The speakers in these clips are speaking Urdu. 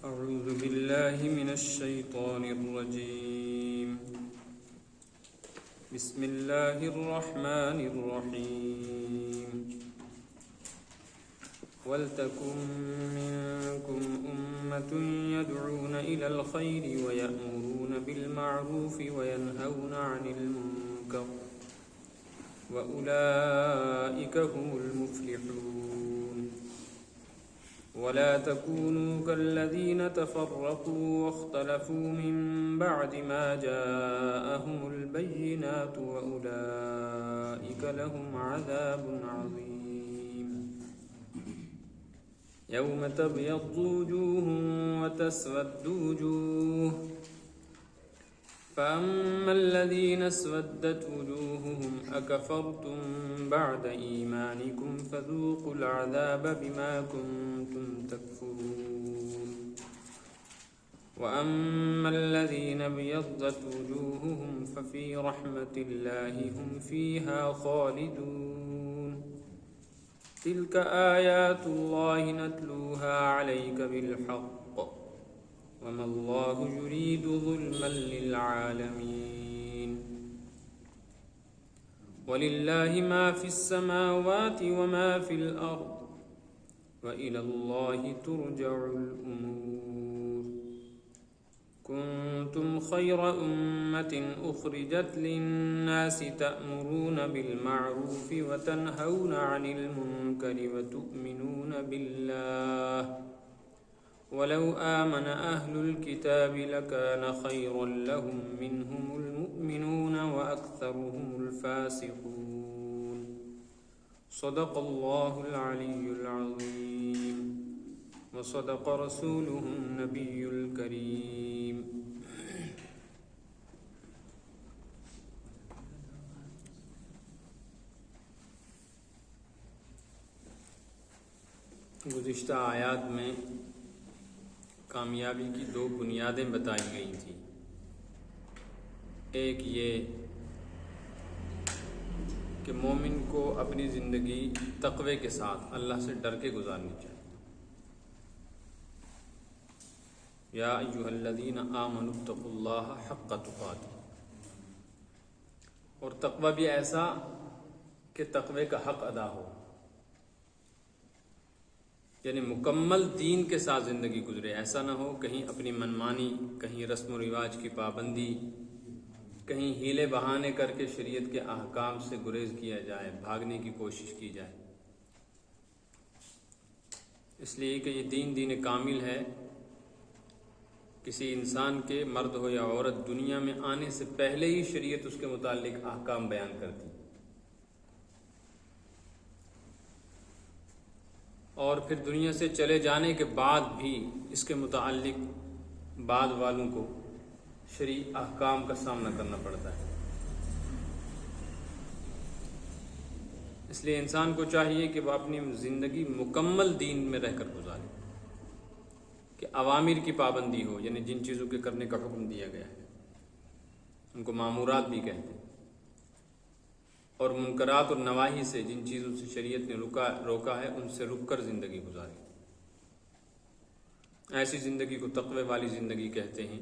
أعوذ بالله من الشيطان الرجيم. بسم الله الرحمن الرحيم. ولتكن منكم أمة يدعون إلى الخير ويأمرون بالمعروف وينهون عن المنكر وأولئك هم المفلحون. ولا تكونوا كالذين تفرقوا واختلفوا من بعد ما جاءهم البينات وأولئك لهم عذاب عظيم. يوم تبيض وجوه وتسود وجوه، فأما الذين اسودت وجوههم أكفرتم بعد إيمانكم فذوقوا العذاب بما كنتم تكفرون. وأما الذين ابيضت وجوههم ففي رحمة الله هم فيها خالدون. تلك آيات الله نتلوها عليك بالحق وما الله يريد ظلما للعالمين. ولله ما في السماوات وما في الأرض وإلى الله ترجع الأمور. كنتم خير أمة أخرجت للناس تأمرون بالمعروف وتنهون عن المنكر وتؤمنون بالله. ولو آمن أهل الكتاب لكان خيرا لهم منهم المؤمنون وأكثرهم الفاسقون. صدق الله العلي العظيم وصدق رسوله النبي الكريم. گزشتہ آیات میں کامیابی کی دو بنیادیں بتائی گئی تھیں. ایک یہ کہ مومن کو اپنی زندگی تقوی کے ساتھ اللہ سے ڈر کے گزارنی چاہیے. یا ایھا الذین آمنوا اتقوا اللہ حق تقاتہ. اور تقوی بھی ایسا کہ تقوی کا حق ادا ہو، یعنی مکمل دین کے ساتھ زندگی گزرے. ایسا نہ ہو کہیں اپنی منمانی، کہیں رسم و رواج کی پابندی، کہیں ہیلے بہانے کر کے شریعت کے احکام سے گریز کیا جائے، بھاگنے کی کوشش کی جائے. اس لیے کہ یہ دین کامل ہے. کسی انسان کے، مرد ہو یا عورت، دنیا میں آنے سے پہلے ہی شریعت اس کے متعلق احکام بیان کرتی، اور پھر دنیا سے چلے جانے کے بعد بھی اس کے متعلق بعد والوں کو شرعی احکام کا سامنا کرنا پڑتا ہے. اس لیے انسان کو چاہیے کہ وہ اپنی زندگی مکمل دین میں رہ کر گزارے، کہ اوامر کی پابندی ہو، یعنی جن چیزوں کے کرنے کا حکم دیا گیا ہے ان کو مامورات بھی کہتے ہیں، اور منکرات اور نواہی سے، جن چیزوں سے شریعت نے روکا ہے ان سے رک کر زندگی گزاری. ایسی زندگی کو تقوی والی زندگی کہتے ہیں.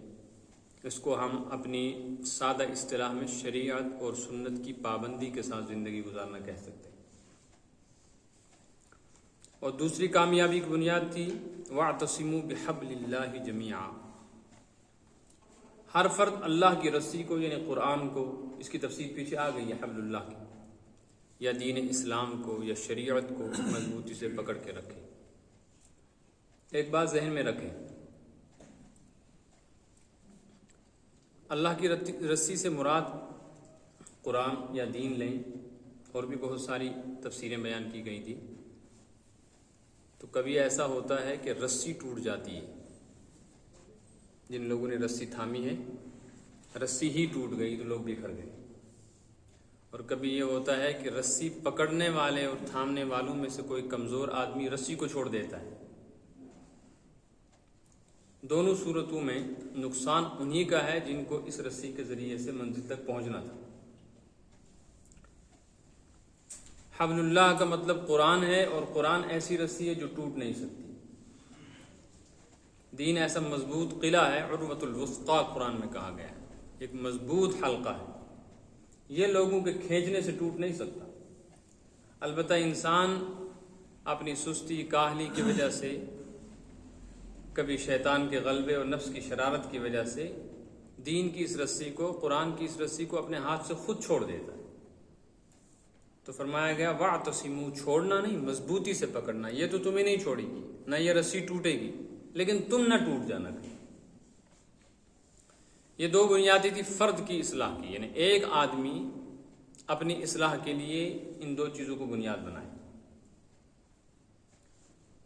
اس کو ہم اپنی سادہ اصطلاح میں شریعت اور سنت کی پابندی کے ساتھ زندگی گزارنا کہہ سکتے ہیں. اور دوسری کامیابی کی بنیاد تھی وَاعْتَصِمُوا بِحَبْلِ اللَّهِ جَمِيعًا. ہر فرد اللہ کی رسی کو، یعنی قرآن کو، اس کی تفسیر پیچھے آ گئی ہے، حبل اللہ کی، یا دین اسلام کو یا شریعت کو مضبوطی سے پکڑ کے رکھے. ایک بات ذہن میں رکھیں، اللہ کی رسی سے مراد قرآن یا دین لیں. اور بھی بہت ساری تفسیریں بیان کی گئی تھی. تو کبھی ایسا ہوتا ہے کہ رسی ٹوٹ جاتی ہے، جن لوگوں نے رسی تھامی ہے رسی ہی ٹوٹ گئی تو لوگ بکھر گئے. اور کبھی یہ ہوتا ہے کہ رسی پکڑنے والے اور تھامنے والوں میں سے کوئی کمزور آدمی رسی کو چھوڑ دیتا ہے. دونوں صورتوں میں نقصان انہی کا ہے جن کو اس رسی کے ذریعے سے منزل تک پہنچنا تھا. حبل اللہ کا مطلب قرآن ہے، اور قرآن ایسی رسی ہے جو ٹوٹ نہیں سکتی. دین ایسا مضبوط قلعہ ہے، عروۃ الوثقی قرآن میں کہا گیا ہے، ایک مضبوط حلقہ ہے، یہ لوگوں کے کھینچنے سے ٹوٹ نہیں سکتا۔ البتہ انسان اپنی سستی کاہلی کی وجہ سے، کبھی شیطان کے غلبے اور نفس کی شرارت کی وجہ سے دین کی اس رسی کو، قرآن کی اس رسی کو اپنے ہاتھ سے خود چھوڑ دیتا ہے۔ تو فرمایا گیا وَاعْتَصِمُوا، چھوڑنا نہیں، مضبوطی سے پکڑنا، یہ تو تمہیں نہیں چھوڑے گی، نہ یہ رسی ٹوٹے گی، لیکن تم نہ ٹوٹ جانا کہیں۔ یہ دو بنیادیں تھی فرد کی اصلاح کی، یعنی ایک آدمی اپنی اصلاح کے لیے ان دو چیزوں کو بنیاد بنائے۔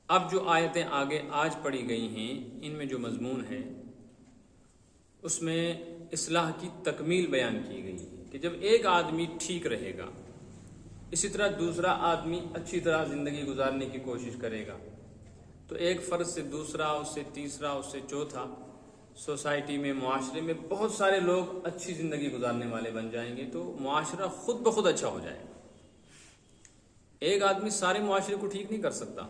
اب جو آیتیں آگے آج پڑھی گئی ہیں، ان میں جو مضمون ہے اس میں اصلاح کی تکمیل بیان کی گئی ہے کہ جب ایک آدمی ٹھیک رہے گا، اسی طرح دوسرا آدمی اچھی طرح زندگی گزارنے کی کوشش کرے گا، تو ایک فرد سے دوسرا، اس سے تیسرا، اس سے چوتھا، سوسائٹی میں، معاشرے میں بہت سارے لوگ اچھی زندگی گزارنے والے بن جائیں گے، تو معاشرہ خود بخود اچھا ہو جائے گا۔ ایک آدمی سارے معاشرے کو ٹھیک نہیں کر سکتا،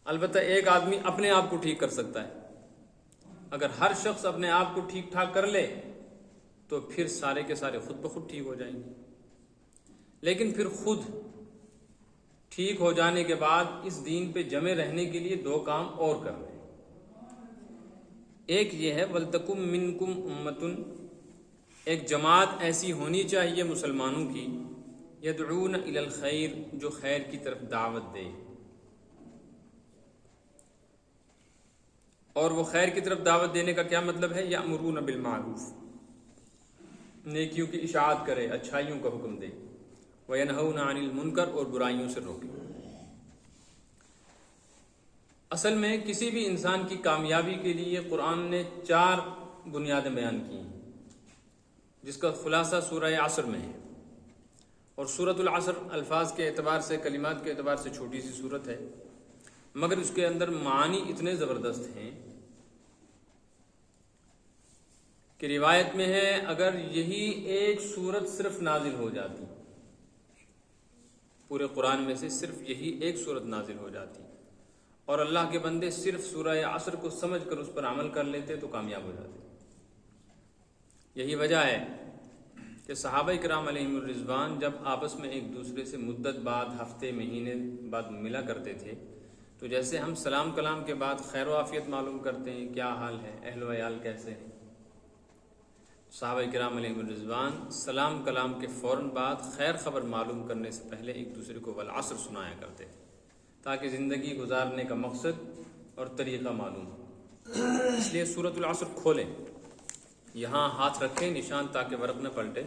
البتہ ایک آدمی اپنے آپ کو ٹھیک کر سکتا ہے۔ اگر ہر شخص اپنے آپ کو ٹھیک ٹھاک کر لے تو پھر سارے کے سارے خود بخود ٹھیک ہو جائیں گے۔ لیکن پھر خود ٹھیک ہو جانے کے بعد اس دین پہ جمے رہنے کے لیے دو کام اور کر رہے ہیں۔ ایک یہ ہے وَلْتَكُمْ مِنْكُمْ أُمَّةٌ، ایک جماعت ایسی ہونی چاہیے مسلمانوں کی، يَدْعُونَ إِلَى الْخَيْرِ، جو خیر کی طرف دعوت دے، اور وہ خیر کی طرف دعوت دینے کا کیا مطلب ہے؟ یأمرون بالمعروف، نیکیوں کی اشاعت کرے، اچھائیوں کا حکم دے، وینہون عن المنکر، اور برائیوں سے روکے۔ اصل میں کسی بھی انسان کی کامیابی کے لیے قرآن نے 4 بنیادیں بیان کی ہیں، جس کا خلاصہ سورہ عصر میں ہے، اور سورۃ العصر الفاظ کے اعتبار سے، کلمات کے اعتبار سے چھوٹی سی سورت ہے، مگر اس کے اندر معانی اتنے زبردست ہیں کہ روایت میں ہے اگر یہی ایک سورت صرف نازل ہو جاتی، پورے قرآن میں سے صرف یہی ایک سورت نازل ہو جاتی، اور اللہ کے بندے صرف سورہ عصر کو سمجھ کر اس پر عمل کر لیتے تو کامیاب ہو جاتے۔ یہی وجہ ہے کہ صحابہ کرام علیہم الرضوان جب آپس میں ایک دوسرے سے مدت بعد، ہفتے، مہینے بعد ملا کرتے تھے، تو جیسے ہم سلام کلام کے بعد خیر و عافیت معلوم کرتے ہیں، کیا حال ہے، اہل و عیال کیسے ہیں، صحابہ کرام علیہم الرضوان سلام کلام کے فوراً بعد خیر خبر معلوم کرنے سے پہلے ایک دوسرے کو والعصر سنایا کرتے تھے، تاکہ زندگی گزارنے کا مقصد اور طریقہ معلوم ہو۔ اس لیے سورۃ العصر کھولیں، یہاں ہاتھ رکھیں نشان تاکہ ورق نہ پلٹے۔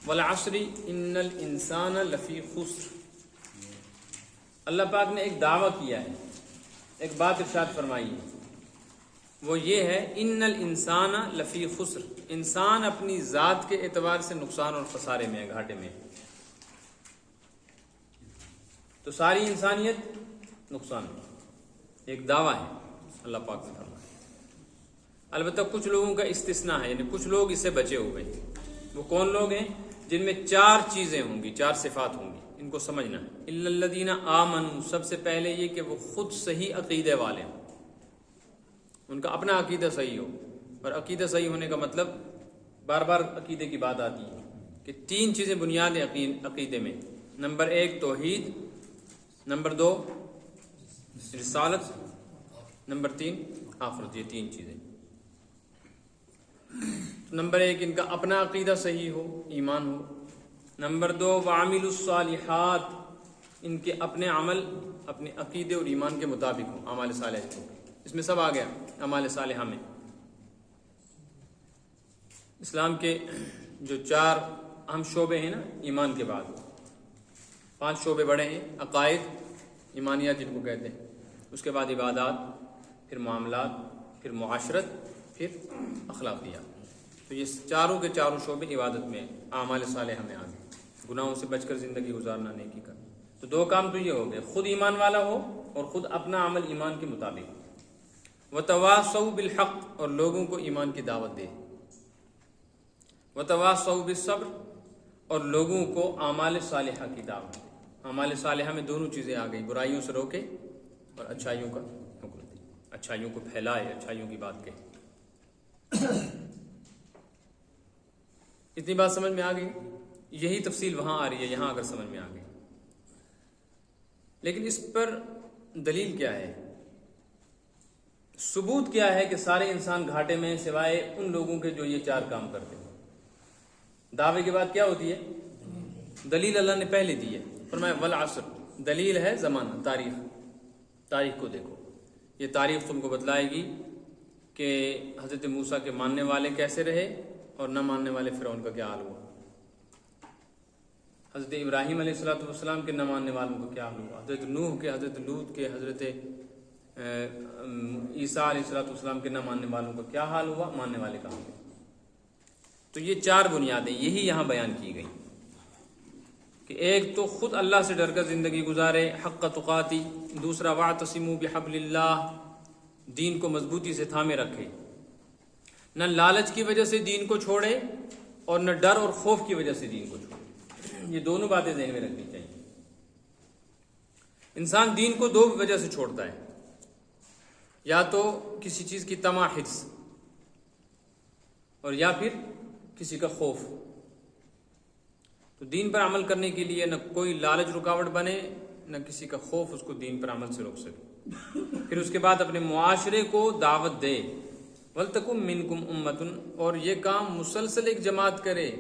والعصر ان الانسان لفی خسر، اللہ پاک نے ایک دعویٰ کیا ہے، ایک بات ارشاد فرمائی ہے، وہ یہ ہے ان الانسان لفی خسر، انسان اپنی ذات کے اعتبار سے نقصان اور خسارے میں ہے، گھاٹے میں ہے۔ تو ساری انسانیت نقصان میں، ایک دعویٰ ہے اللہ پاک نے فرمایا۔ البتہ کچھ لوگوں کا استثناء ہے، یعنی کچھ لوگ اس سے بچے ہوئے ہیں۔ وہ کون لوگ ہیں؟ جن میں 4 چیزیں ہوں گی، 4 صفات ہوں گی، ان کو سمجھنا ہے۔ الا الذین آمنوا، سب سے پہلے یہ کہ وہ خود صحیح عقیدے والے ہوں، ان کا اپنا عقیدہ صحیح ہو۔ اور عقیدہ صحیح ہونے کا مطلب، بار بار عقیدے کی بات آتی ہے کہ 3 چیزیں بنیاد عقیدے میں، نمبر 1 توحید، نمبر 2 رسالت، نمبر 3 آخرت، یہ 3 چیزیں۔ نمبر 1 ان کا اپنا عقیدہ صحیح ہو، ایمان ہو۔ نمبر 2 وعاملوا الصالحات، ان کے اپنے عمل اپنے عقیدے اور ایمان کے مطابق ہوں، اعمال صالحہ ہوں۔ اس میں سب آ گیا اعمال صالحہ میں۔ اسلام کے جو 4 اہم شعبے ہیں نا، ایمان کے بعد 5 شعبے بڑے ہیں، عقائد، ایمانیات جن کو کہتے ہیں، اس کے بعد عبادات، پھر معاملات، پھر معاشرت، پھر اخلاقیات۔ تو یہ چاروں کے چاروں شعبے عبادت میں، اعمال صالحہ میں آ گئے، گناہوں سے بچ کر زندگی گزارنا، نیکی کا۔ تو 2 کام تو یہ ہو گئے، خود ایمان والا ہو اور خود اپنا عمل ایمان کے مطابق ہو۔ وتواصوا بالحق، اور لوگوں کو ایمان کی دعوت دے۔ وتواصوا بالصبر، اور لوگوں کو اعمال صالحہ کی دعوت دے۔ اعمال صالحہ میں دونوں چیزیں آ گئی، برائیوں سے روکے اور اچھائیوں کا حکم دے، اچھائیوں کو پھیلائے، اچھائیوں کی بات کہے۔ اتنی بات سمجھ میں آ گئی؟ یہی تفصیل وہاں آ رہی ہے، یہاں اگر سمجھ میں آ گئی۔ لیکن اس پر دلیل کیا ہے؟ ثبوت کیا ہے کہ سارے انسان گھاٹے میں سوائے ان لوگوں کے جو یہ چار کام کرتے ہیں؟ دعوے کے بعد کیا ہوتی ہے؟ دلیل اللہ نے پہلے دی ہے، فرمایا والعصر، دلیل ہے زمانہ، تاریخ کو دیکھو، یہ تاریخ تم کو بتلائے گی کہ حضرت موسیٰ کے ماننے والے کیسے رہے اور نہ ماننے والے فرعون کا کیا حال ہوا، حضرت ابراہیم علیہ السلام کے نہ ماننے والوں کا کیا حال ہوا، حضرت نوح کے، حضرت لوط کے، حضرت عیسیٰ علیہ السلام کے نہ ماننے والوں کا کیا حال ہوا، ماننے والے کہاں گئے۔ تو یہ چار بنیادیں یہی یہاں بیان کی گئی کہ ایک تو خود اللہ سے ڈر کر زندگی گزارے حق تقاتی، دوسرا واعتصموا بحبل اللہ، دین کو مضبوطی سے تھامے رکھے، نہ لالچ کی وجہ سے دین کو چھوڑے اور نہ ڈر اور خوف کی وجہ سے دین کو چھوڑے۔ یہ دونوں باتیں ذہن میں رکھنی چاہیے۔ انسان دین کو دو وجہ سے چھوڑتا ہے، یا تو کسی چیز کی طمع، حرص، اور یا پھر کسی کا خوف۔ تو دین پر عمل کرنے کے لیے نہ کوئی لالچ رکاوٹ بنے، نہ کسی کا خوف اس کو دین پر عمل سے روک سکے۔ پھر اس کے بعد اپنے معاشرے کو دعوت دے، وَلْتَكُمْ مِنْكُمْ أُمَّةٌ، اور یہ کام مسلسل ایک جماعت کرے۔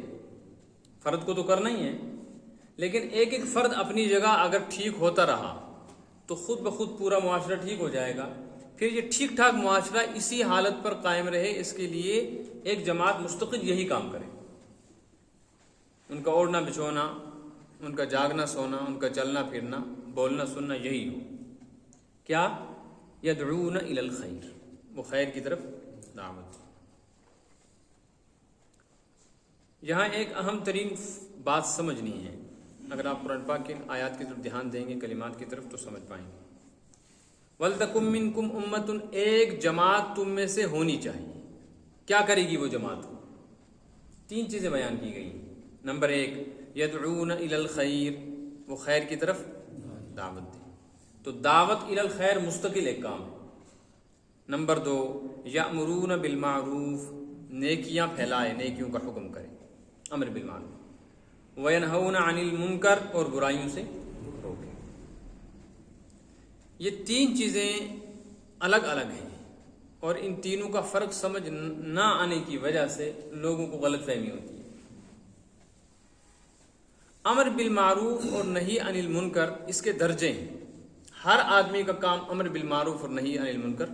فرد کو تو کرنا ہی ہے، لیکن ایک ایک فرد اپنی جگہ اگر ٹھیک ہوتا رہا تو خود بخود پورا معاشرہ ٹھیک ہو جائے گا۔ پھر یہ ٹھیک ٹھاک معاشرہ اسی حالت پر قائم رہے، اس کے لیے ایک جماعت مستقل یہی کام کرے۔ ان کا اوڑھنا بچھونا، ان کا جاگنا سونا، ان کا چلنا پھرنا، بولنا سننا یہی ہو۔ کیا؟ یدعون الی الخیر، وہ خیر کی طرف دعوت۔ یہاں ایک اہم ترین بات سمجھنی ہے، اگر آپ قرآن پاک کی آیات کی طرف دھیان دیں گے، کلمات کی طرف، تو سمجھ پائیں گے۔ وَلْتَكُمْ مِنْكُمْ أُمَّةٌ، ایک جماعت تم میں سے ہونی چاہیے۔ کیا کرے گی وہ جماعت؟ تین چیزیں بیان کی گئی۔ نمبر ایک، یدعون الی الخیر، وہ خیر کی طرف دعوت دے۔ تو دعوت الی الخیر مستقل ایک کام ہے۔ نمبر دو، یأمرون بالمعروف، نیکیاں پھیلائے، نیکیوں کا حکم کرے، امر بالمعروف، وینہون عن المنکر، اور برائیوں سے روکے۔ یہ تین چیزیں الگ الگ ہیں، اور ان تینوں کا فرق سمجھ نہ آنے کی وجہ سے لوگوں کو غلط فہمی ہوتی ہے۔ امر بالمعروف اور نہی عن المنکر اس کے درجے ہیں، ہر آدمی کا کام امر بالمعروف اور نہی عن المنکر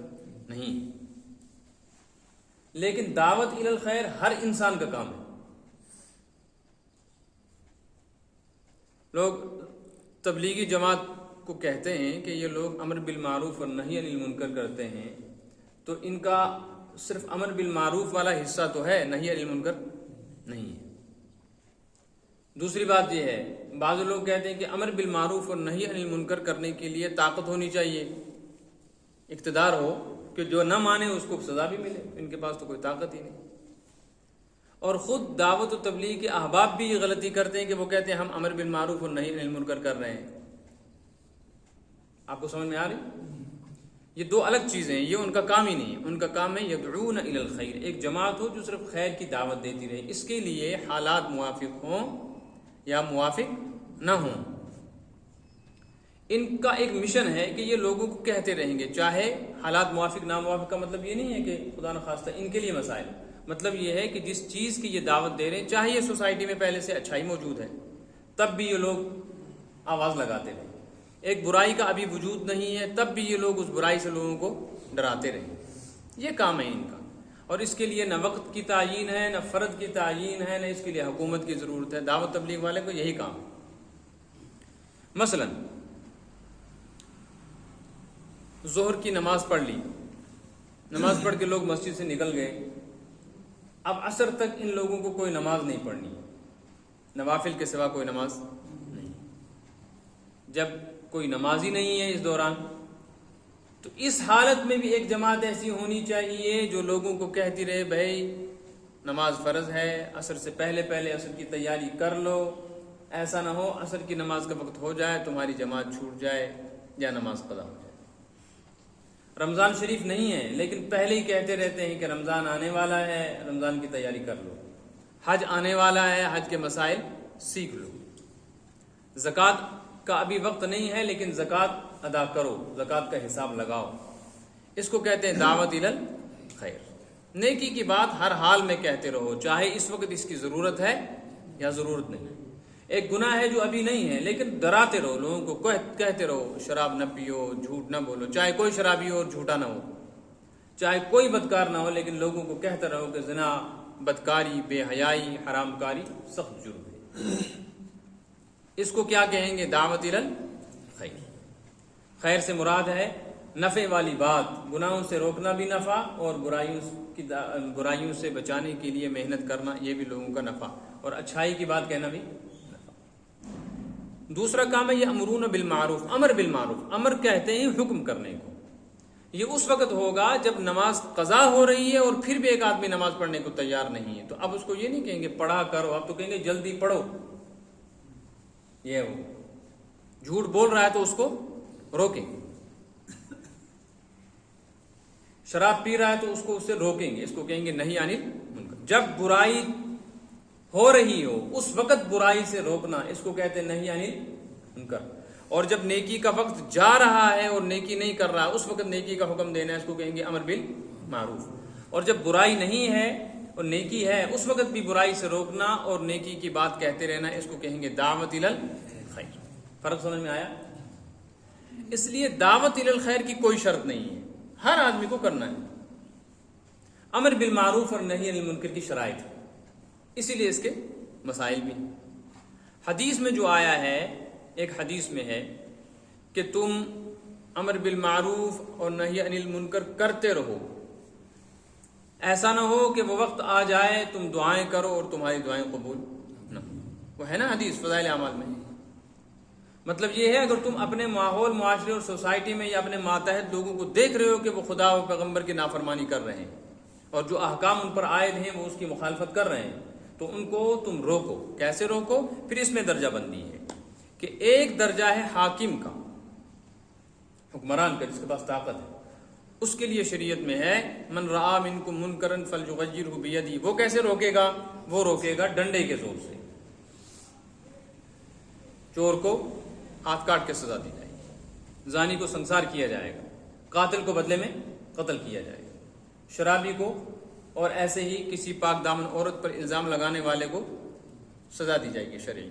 نہیں ہے، لیکن دعوت الی الخیر ہر انسان کا کام ہے۔ لوگ تبلیغی جماعت کو کہتے ہیں کہ یہ لوگ امر بالمعروف اور نہی عن المنکر کرتے ہیں، تو ان کا صرف امر بالمعروف والا حصہ تو ہے، نہی عن المنکر نہیں ہے۔ دوسری بات یہ ہے، بعض لوگ کہتے ہیں کہ امر بالمعروف اور نہی عن المنکر کرنے کے لیے طاقت ہونی چاہیے، اقتدار ہو کہ جو نہ مانے اس کو سزا بھی ملے، ان کے پاس تو کوئی طاقت ہی نہیں۔ اور خود دعوت و تبلیغ کے احباب بھی یہ غلطی کرتے ہیں کہ وہ کہتے ہیں ہم امر بالمعروف اور نہی عن المنکر کر رہے ہیں۔ آپ کو سمجھ میں آ رہی؟ یہ دو الگ چیزیں ہیں، یہ ان کا کام ہی نہیں ہے۔ ان کا کام ہے یدعون الی الخیر، ایک جماعت ہو جو صرف خیر کی دعوت دیتی رہے، اس کے لیے حالات موافق ہوں یا موافق نہ ہوں۔ ان کا ایک مشن ہے کہ یہ لوگوں کو کہتے رہیں گے، چاہے حالات موافق نہ موافق کا مطلب یہ نہیں ہے کہ خدا نخواستہ ان کے لیے مسائل، مطلب یہ ہے کہ جس چیز کی یہ دعوت دے رہے ہیں، چاہے یہ سوسائٹی میں پہلے سے اچھائی موجود ہے، تب بھی یہ لوگ آواز لگاتے رہیں۔ ایک برائی کا ابھی وجود نہیں ہے، تب بھی یہ لوگ اس برائی سے لوگوں کو ڈراتے رہیں۔ یہ کام ہے ان کا، اور اس کے لیے نہ وقت کی تعیین ہے، نہ فرد کی تعیین ہے، نہ اس کے لیے حکومت کی ضرورت ہے۔ دعوت تبلیغ والے کو یہی کام ہے۔ مثلا ظہر کی نماز پڑھ لی، نماز پڑھ کے لوگ مسجد سے نکل گئے، اب عصر تک ان لوگوں کو کوئی نماز نہیں پڑھنی، نوافل کے سوا کوئی نماز نہیں۔ جب کوئی نماز ہی نہیں ہے اس دوران، تو اس حالت میں بھی ایک جماعت ایسی ہونی چاہیے جو لوگوں کو کہتی رہے بھائی نماز فرض ہے، عصر سے پہلے پہلے عصر کی تیاری کر لو، ایسا نہ ہو عصر کی نماز کا وقت ہو جائے تمہاری جماعت چھوٹ جائے یا نماز قضا ہو جائے۔ رمضان شریف نہیں ہے لیکن پہلے ہی کہتے رہتے ہیں کہ رمضان آنے والا ہے، رمضان کی تیاری کر لو۔ حج آنے والا ہے، حج کے مسائل سیکھ لو۔ زکوٰۃ کا ابھی وقت نہیں ہے لیکن زکوٰۃ ادا کرو، زکوٰۃ کا حساب لگاؤ۔ اس کو کہتے ہیں دعوت الی الخیر۔ نیکی کی بات ہر حال میں کہتے رہو، چاہے اس وقت اس کی ضرورت ہے یا ضرورت نہیں۔ ایک گناہ ہے جو ابھی نہیں ہے لیکن ڈراتے رہو، لوگوں کو کہتے رہو شراب نہ پیو، جھوٹ نہ بولو، چاہے کوئی شرابی ہو اور جھوٹا نہ ہو، چاہے کوئی بدکار نہ ہو، لیکن لوگوں کو کہتے رہو کہ زنا، بدکاری، بے حیائی، حرام کاری سخت جرم ہے۔ اس کو کیا کہیں گے؟ دعوت الی الخیر۔ خیر سے مراد ہے نفع والی بات، گناہوں سے روکنا بھی نفع اور برائیوں سے بچانے کے لیے محنت کرنا یہ بھی لوگوں کا نفع، اور اچھائی کی بات کہنا بھی نفع۔ دوسرا کام ہے یہ امرون بالمعروف، امر بالمعروف۔ امر کہتے ہیں حکم کرنے کو۔ یہ اس وقت ہوگا جب نماز قضا ہو رہی ہے اور پھر بھی ایک آدمی نماز پڑھنے کو تیار نہیں ہے، تو اب اس کو یہ نہیں کہیں گے پڑھا کرو، اب تو کہیں گے جلدی پڑھو۔ یہ ہو جھوٹ بول رہا ہے تو اس کو روکیں گے، شراب پی رہا ہے تو اس کو اس سے روکیں گے، اس کو کہیں گے نہیں عن المنکر۔ جب برائی ہو رہی ہو اس وقت برائی سے روکنا، اس کو کہتے ہیں نہیں عن المنکر۔ اور جب نیکی کا وقت جا رہا ہے اور نیکی نہیں کر رہا اس وقت نیکی کا حکم دینا ہے، اس کو کہیں گے امر بالمعروف۔ اور جب برائی نہیں ہے اور نیکی ہے اس وقت بھی برائی سے روکنا اور نیکی کی بات کہتے رہنا، اس کو کہیں گے دعوت الی الخیر۔ فرق سمجھ میں آیا؟ اس لیے دعوت الی الخیر کی کوئی شرط نہیں ہے، ہر آدمی کو کرنا ہے۔ امر بالمعروف اور نہی عن المنکر کی شرائط ہے، اسی لیے اس کے مسائل بھی ہیں۔ حدیث میں جو آیا ہے، ایک حدیث میں ہے کہ تم امر بالمعروف اور نہی عن المنکر کرتے رہو، ایسا نہ ہو کہ وہ وقت آ جائے تم دعائیں کرو اور تمہاری دعائیں قبول نہ ہو۔ وہ ہے نا حدیث فضائل اعمال میں۔ مطلب یہ ہے اگر تم اپنے ماحول، معاشرے اور سوسائٹی میں یا اپنے ماتحت لوگوں کو دیکھ رہے ہو کہ وہ خدا و پیغمبر کی نافرمانی کر رہے ہیں اور جو احکام ان پر عائد ہیں وہ اس کی مخالفت کر رہے ہیں، تو ان کو تم روکو۔ کیسے روکو؟ پھر اس میں درجہ بندی ہے کہ ایک درجہ ہے حاکم کا، حکمران کا، جس کے پاس طاقت ہے، اس کے لیے شریعت میں ہے من رآ منکم منکرا فلیغیرہ بیدہ۔ وہ کیسے روکے گا؟ وہ روکے گا ڈنڈے کے زور سے۔ چور کو ہاتھ کاٹ کے سزا دی جائے گی، زانی کو سنسار کیا جائے گا، قاتل کو بدلے میں قتل کیا جائے گا، شرابی کو اور ایسے ہی کسی پاک دامن عورت پر الزام لگانے والے کو سزا دی جائے گی شرعی۔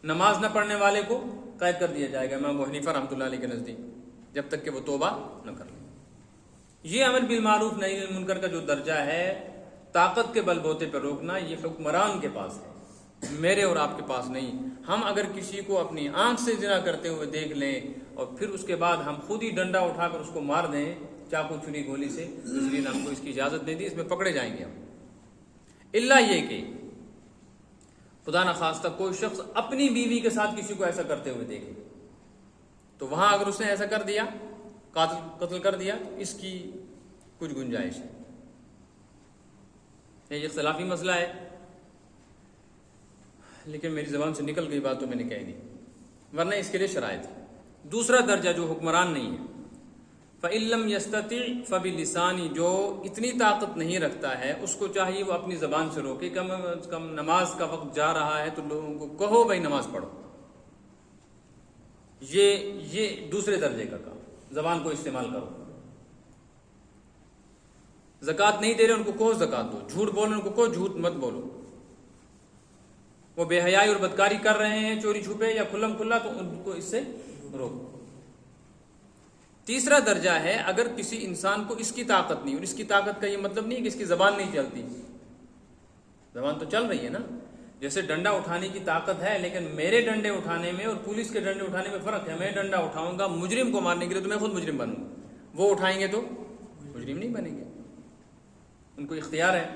نماز نہ پڑھنے والے کو قید کر دیا جائے گا امام ابو حنیفہ رحمۃ اللہ علیہ کے نزدیک، جب تک کہ وہ توبہ نہ کر لے۔ یہ امر بالمعروف نہی عن المنکر کا جو درجہ ہے، طاقت کے بل بوتے پر روکنا، یہ حکمران کے پاس ہے، میرے اور آپ کے پاس نہیں۔ ہم اگر کسی کو اپنی آنکھ سے زنا کرتے ہوئے دیکھ لیں اور پھر اس کے بعد ہم خود ہی ڈنڈا اٹھا کر اس کو مار دیں چاقو، چھری، گولی سے، اس لیے ہم کو اس کی اجازت نہیں دی، اس میں پکڑے جائیں گے ہم۔ الا یہ کہ خدا نخواستہ کوئی شخص اپنی بیوی کے ساتھ کسی کو ایسا کرتے ہوئے دیکھے، تو وہاں اگر اس نے ایسا کر دیا، قتل کر دیا، تو اس کی کچھ گنجائش ہے۔ یہ اختلافی مسئلہ ہے، لیکن میری زبان سے نکل گئی بات تو میں نے کہہ دی، ورنہ اس کے لیے شرائط ہے۔ دوسرا درجہ جو حکمران نہیں ہے، فَإِن لَّمْ يَسْتَطِعْ فَبِلِسَانِهِ، جو اتنی طاقت نہیں رکھتا ہے، اس کو چاہیے وہ اپنی زبان سے روکے، کم از کم نماز کا وقت جا رہا ہے تو لوگوں کو کہو بھائی نماز پڑھو۔ یہ دوسرے درجے کا کام، زبان کو استعمال کرو۔ زکوٰۃ نہیں دے رہے ان کو کہو زکوٰۃ دو، جھوٹ بول رہے ان کو کہو جھوٹ مت بولو۔ وہ بے حیائی اور بدکاری کر رہے ہیں چوری چھپے یا کھلم کھلا، تو ان کو اس سے روکو۔ تیسرا درجہ ہے اگر کسی انسان کو اس کی طاقت نہیں، اور اس کی طاقت کا یہ مطلب نہیں کہ اس کی زبان نہیں چلتی، زبان تو چل رہی ہے نا۔ جیسے ڈنڈا اٹھانے کی طاقت ہے، لیکن میرے ڈنڈے اٹھانے میں اور پولیس کے ڈنڈے اٹھانے میں فرق ہے۔ میں ڈنڈا اٹھاؤں گا مجرم کو مارنے کے لیے تو میں خود مجرم بنوں گا، وہ اٹھائیں گے تو مجرم نہیں بنیں گے، ان کو اختیار ہے۔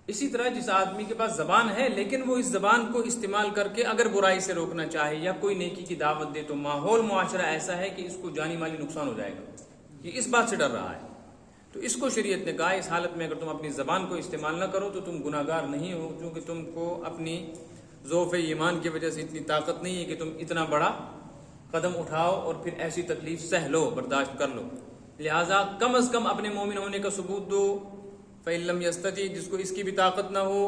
اسی طرح جس آدمی کے پاس زبان ہے لیکن وہ اس زبان کو استعمال کر کے اگر برائی سے روکنا چاہے یا کوئی نیکی کی دعوت دے، تو ماحول معاشرہ ایسا ہے کہ اس کو جانی مالی نقصان ہو جائے گا، یہ اس بات سے ڈر رہا ہے، تو اس کو شریعت نے کہا اس حالت میں اگر تم اپنی زبان کو استعمال نہ کرو تو تم گناہ گار نہیں ہو، کیونکہ تم کو اپنی ضعف ایمان کی وجہ سے اتنی طاقت نہیں ہے کہ تم اتنا بڑا قدم اٹھاؤ اور پھر ایسی تکلیف سہ لو، برداشت کر لو۔ لہٰذا کم از کم اپنے مومن ہونے کا ثبوت دو۔ فَإِن لَّمْ يَسْتَطِعْ، جس کو اس کی بھی طاقت نہ ہو،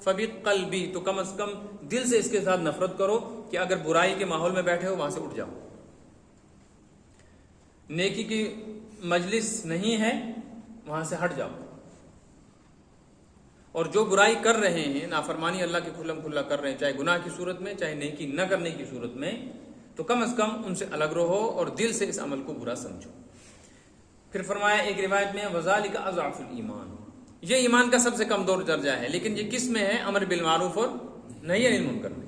فَبِقَلْبِهِ، تو کم از کم دل سے اس کے ساتھ نفرت کرو کہ اگر برائی کے ماحول میں بیٹھے ہو وہاں سے اٹھ جاؤ، نیکی کی مجلس نہیں ہے وہاں سے ہٹ جاؤ، اور جو برائی کر رہے ہیں، نافرمانی اللہ کے کھلم کھلا کر رہے ہیں، چاہے گناہ کی صورت میں چاہے نیکی نہ کرنے کی صورت میں، تو کم از کم ان سے الگ رہو اور دل سے اس عمل کو برا سمجھو۔ پھر فرمایا ایک روایت میں وَذَلِكَ أَضْعَفُ الْإِيمَانِ، یہ ایمان کا سب سے کمزور درجہ ہے، لیکن یہ کس میں ہے؟ امر بالمعروف اور نہی عن المنکر میں۔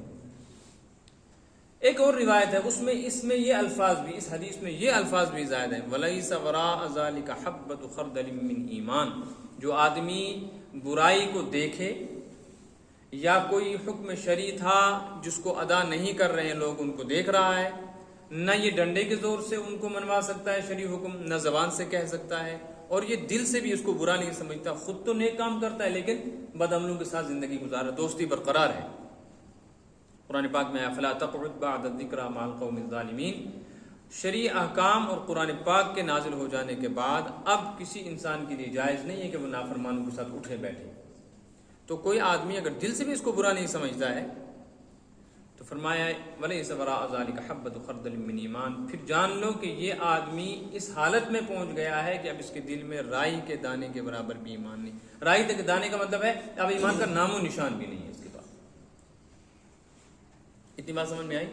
ایک اور روایت ہے اس میں یہ الفاظ بھی، اس حدیث میں یہ الفاظ بھی زائد ہیں، وَلَيْسَ وَرَاءَ ذَلِكَ حَبَّةُ خَرْدَلٍ مِّنْ ایمان، جو آدمی برائی کو دیکھے یا کوئی حکم شرعی تھا جس کو ادا نہیں کر رہے ہیں لوگ، ان کو دیکھ رہا ہے، نہ یہ ڈنڈے کے زور سے ان کو منوا سکتا ہے شرعی حکم، نہ زبان سے کہہ سکتا ہے، اور یہ دل سے بھی اس کو برا نہیں سمجھتا، خود تو نیک کام کرتا ہے لیکن بد عملوں کے ساتھ زندگی گزارا، دوستی برقرار ہے۔ قرآن پاک میں فلا تقعد بعد الذکری مع القوم الظالمین، شرعی احکام اور قرآن پاک کے نازل ہو جانے کے بعد اب کسی انسان کے لیے جائز نہیں ہے کہ وہ نافرمانوں کے ساتھ اٹھے بیٹھے۔ تو کوئی آدمی اگر دل سے بھی اس کو برا نہیں سمجھتا ہے تو فرمایا وَلَيْسَ وَرَاءَ ذَلِكَ حَبَّةُ خَرْدَلٍ مِّنْ ایمان، پھر جان لو کہ یہ آدمی اس حالت میں پہنچ گیا ہے کہ اب اس کے دل میں رائی کے دانے کے برابر بھی ایمان نہیں۔ رائی کے دانے کا مطلب ہے اب ایمان کا نام و نشان بھی نہیں ہے اس کے پاس۔ اتنی بات سمجھ میں آئی؟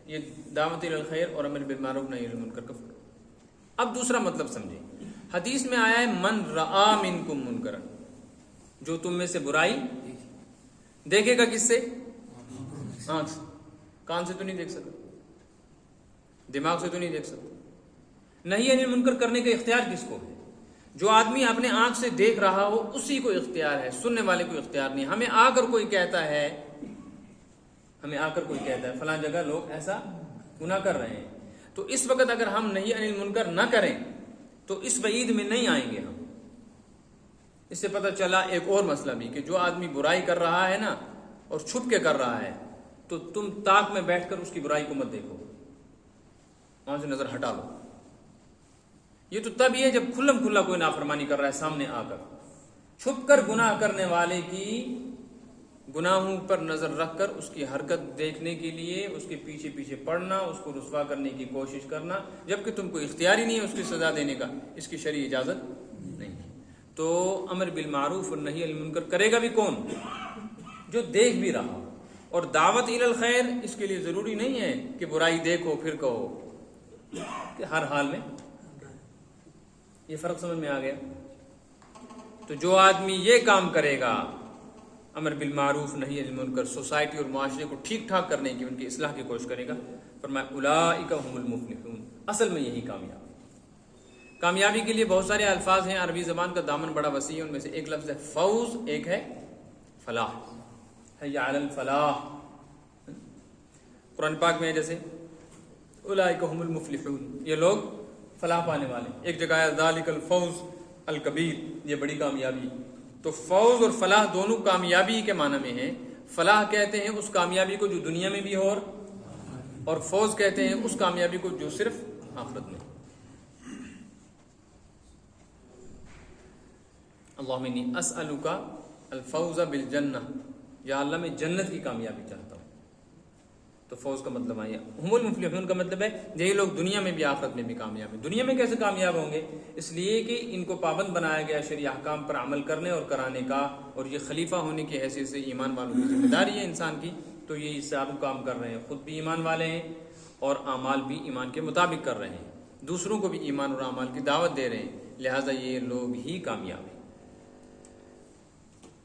یہ دعوت الی الخیر اور امر بالمعروف نہی عن المنکر کا فرق۔ اب دوسرا مطلب سمجھیں، حدیث میں آیا ہے من رآ منکم منکرا، جو تم میں سے برائی دیکھے گا، کس سے؟ آنکھ سے۔ کان سے تو نہیں دیکھ سکتا، دماغ سے تو نہیں دیکھ سکتا۔ نہی عن المنکر کرنے کا اختیار کس کو ہے؟ جو آدمی اپنے آنکھ سے دیکھ رہا ہو اسی کو اختیار ہے، سننے والے کو اختیار نہیں۔ ہمیں آ کر کوئی کہتا ہے فلاں جگہ لوگ ایسا گناہ کر رہے ہیں، تو اس وقت اگر ہم نہی عن المنکر نہ کریں تو اس وعید میں نہیں آئیں گے ہم۔ اس سے پتہ چلا ایک اور مسئلہ بھی کہ جو آدمی برائی کر رہا ہے نا اور چھپ کے کر رہا ہے، تو تم طاق میں بیٹھ کر اس کی برائی کو مت دیکھو، وہاں سے نظر ہٹا لو۔ یہ تو تب ہی ہے جب کھلم کھلا کوئی نافرمانی کر رہا ہے سامنے آ کر۔ چھپ کر گناہ کرنے والے کی گناہوں پر نظر رکھ کر اس کی حرکت دیکھنے کے لیے اس کے پیچھے پیچھے پڑنا، اس کو رسوا کرنے کی کوشش کرنا، جبکہ تم کو اختیار ہی نہیں ہے اس کی سزا دینے کا، اس کی شرعی اجازت نہیں ہے۔ تو امر بالمعروف اور نہی عن المنکر کرے گا بھی کون؟ جو دیکھ بھی رہا۔ اور دعوت الی الخیر اس کے لیے ضروری نہیں ہے کہ برائی دیکھو پھر کہو، کہ ہر حال میں۔ یہ فرق سمجھ میں آ گیا؟ تو جو آدمی یہ کام کرے گا، امر بالمعروف نہی عن المنکر، سوسائٹی اور معاشرے کو ٹھیک ٹھاک کرنے کی، ان کی اصلاح کی کوشش کرے گا، فرمایا اولئک هم المفلحون، اصل میں یہی کامیاب۔ کامیابی کے لیے بہت سارے الفاظ ہیں، عربی زبان کا دامن بڑا وسیع ہے، ان میں سے ایک لفظ ہے فوز، ایک ہے فلاح، حی علی الفلاح۔ قرآن پاک میں جیسے اولئک هم المفلحون، یہ لوگ فلاح پانے والے۔ ایک جگہ ہے ذالک الفوز الکبیر، یہ بڑی کامیابی۔ تو فوز اور فلاح دونوں کامیابی کے معنی میں ہیں۔ فلاح کہتے ہیں اس کامیابی کو جو دنیا میں بھی ہو، اور فوز کہتے ہیں اس کامیابی کو جو صرف آخرت میں۔ اللہم انی اسألک الفوز بالجنہ، یا اللہ میں جنت کی کامیابی چاہتا ہوں۔ تو فوز کا مطلب آیا، ہم المفلحون کا مطلب ہے یہی لوگ دنیا میں بھی آخرت میں بھی کامیاب ہیں۔ دنیا میں کیسے کامیاب ہوں گے؟ اس لیے کہ ان کو پابند بنایا گیا شرعی احکام پر عمل کرنے اور کرانے کا، اور یہ خلیفہ ہونے کی حیثیت سے ایمان والوں کی ذمہ داری ہے انسان کی، تو یہ اس سے آپ کام کر رہے ہیں، خود بھی ایمان والے ہیں اور اعمال بھی ایمان کے مطابق کر رہے ہیں، دوسروں کو بھی ایمان اور اعمال کی دعوت دے رہے ہیں، لہٰذا یہ لوگ ہی کامیاب ہیں۔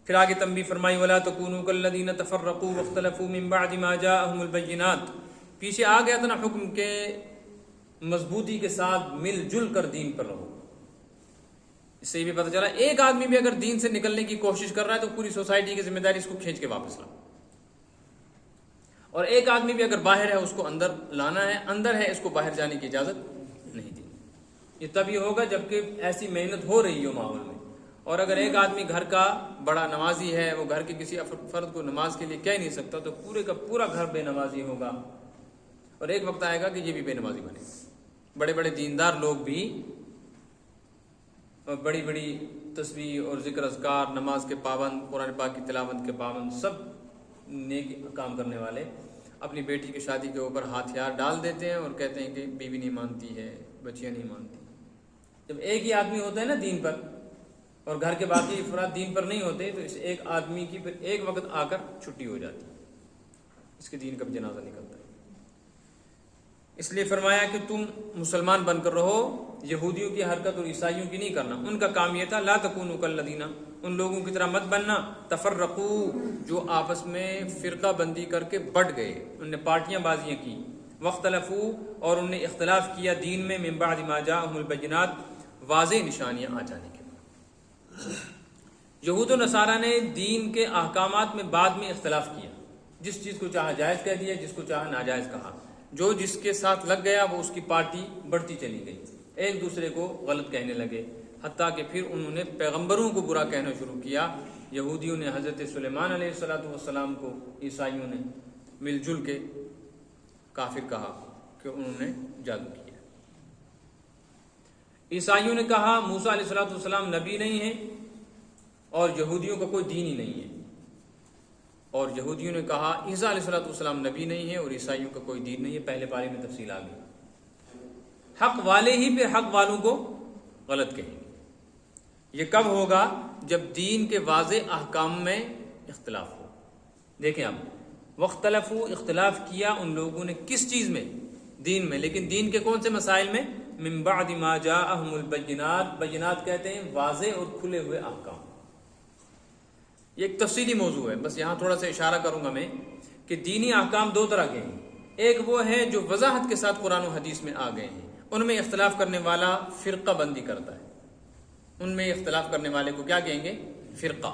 پھر آگے تنبیہ فرمائی وَلَا تَكُونُوا كَالَّذِينَ تَفَرَّقُوا وَاخْتَلَفُوا مِن بَعْدِ مَا جَاءَهُمُ الْبَيِّنَاتُ، پیچھے آ گیا تھا نا حکم کے مضبوطی کے ساتھ مل جل کر دین پر رہو۔ اس سے یہ بھی پتہ چلا ایک آدمی بھی اگر دین سے نکلنے کی کوشش کر رہا ہے تو پوری سوسائٹی کی ذمہ داری اس کو کھینچ کے واپس لاؤ، اور ایک آدمی بھی اگر باہر ہے اس کو اندر لانا ہے، اندر ہے اس کو باہر جانے کی اجازت نہیں دی۔ یہ تبھی ہوگا جبکہ ایسی محنت ہو رہی ہو ماحول میں. اور اگر ایک آدمی گھر کا بڑا نمازی ہے، وہ گھر کے کسی فرد کو نماز کے لیے کہہ نہیں سکتا، تو پورے کا پورا گھر بے نمازی ہوگا، اور ایک وقت آئے گا کہ یہ بھی بے نمازی بنے گا. بڑے بڑے دیندار لوگ بھی، اور بڑی بڑی تسبیح اور ذکر اذکار، نماز کے پابند، قرآن پاک کی تلاوت کے پابند، سب نیک کام کرنے والے، اپنی بیٹی کی شادی کے اوپر ہتھیار ڈال دیتے ہیں اور کہتے ہیں کہ بیوی نہیں مانتی ہے، بچیاں نہیں مانتی. جب ایک ہی آدمی ہوتا ہے نا دین پر، اور گھر کے باقی افراد دین پر نہیں ہوتے، تو اس ایک آدمی کی پھر ایک وقت آ کر چھٹی ہو جاتی ہے، اس کے دین کا بھی جنازہ نکلتا ہے. اس لیے فرمایا کہ تم مسلمان بن کر رہو، یہودیوں کی حرکت اور عیسائیوں کی نہیں کرنا. ان کا کام یہ تھا لا تکونوا کالذین، ان لوگوں کی طرح مت بننا، تفرقوا، جو آپس میں فرقہ بندی کر کے بٹ گئے، ان نے پارٹیاں بازیاں کی، واختلفوا، اور ان نے اختلاف کیا دین میں، من بعد ما جاءہم البینات، واضح نشانیاں آ جانے کے بعد. یہود و نصارہ نے دین کے احکامات میں بعد میں اختلاف کیا، جس چیز کو چاہا جائز کہہ دیا، جس کو چاہا ناجائز کہا. جو جس کے ساتھ لگ گیا وہ اس کی پارٹی بڑھتی چلی گئی، ایک دوسرے کو غلط کہنے لگے، حتیٰ کہ پھر انہوں نے پیغمبروں کو برا کہنا شروع کیا. یہودیوں نے حضرت سلیمان علیہ السلام کو، عیسائیوں نے مل جل کے کافر کہا کہ انہوں نے جادو کیا. عیسائیوں نے کہا موسیٰ علیہ السلام نبی نہیں ہیں، اور یہودیوں کا کوئی دین ہی نہیں ہے. اور یہودیوں نے کہا عیسیٰ علیہ السلام نبی نہیں ہے، اور عیسائیوں کا کوئی دین نہیں ہے. پہلے پارے میں تفصیل آ گئی. حق والے ہی پہ حق والوں کو غلط کہیں گے. یہ کب ہوگا؟ جب دین کے واضح احکام میں اختلاف ہو. دیکھیں اب واختلفوا، اختلاف کیا ان لوگوں نے کس چیز میں؟ دین میں. لیکن دین کے کون سے مسائل میں؟ من بعد ما جاءہم البینات، بینات کہتے ہیں واضح اور کھلے ہوئے احکام. یہ ایک تفصیلی موضوع ہے، بس یہاں تھوڑا سا اشارہ کروں گا میں کہ دینی احکام دو طرح کے ہیں. ایک وہ ہے جو وضاحت کے ساتھ قرآن و حدیث میں آ گئے ہیں، ان میں اختلاف کرنے والا فرقہ بندی کرتا ہے. ان میں اختلاف کرنے والے کو کیا کہیں گے؟ فرقہ.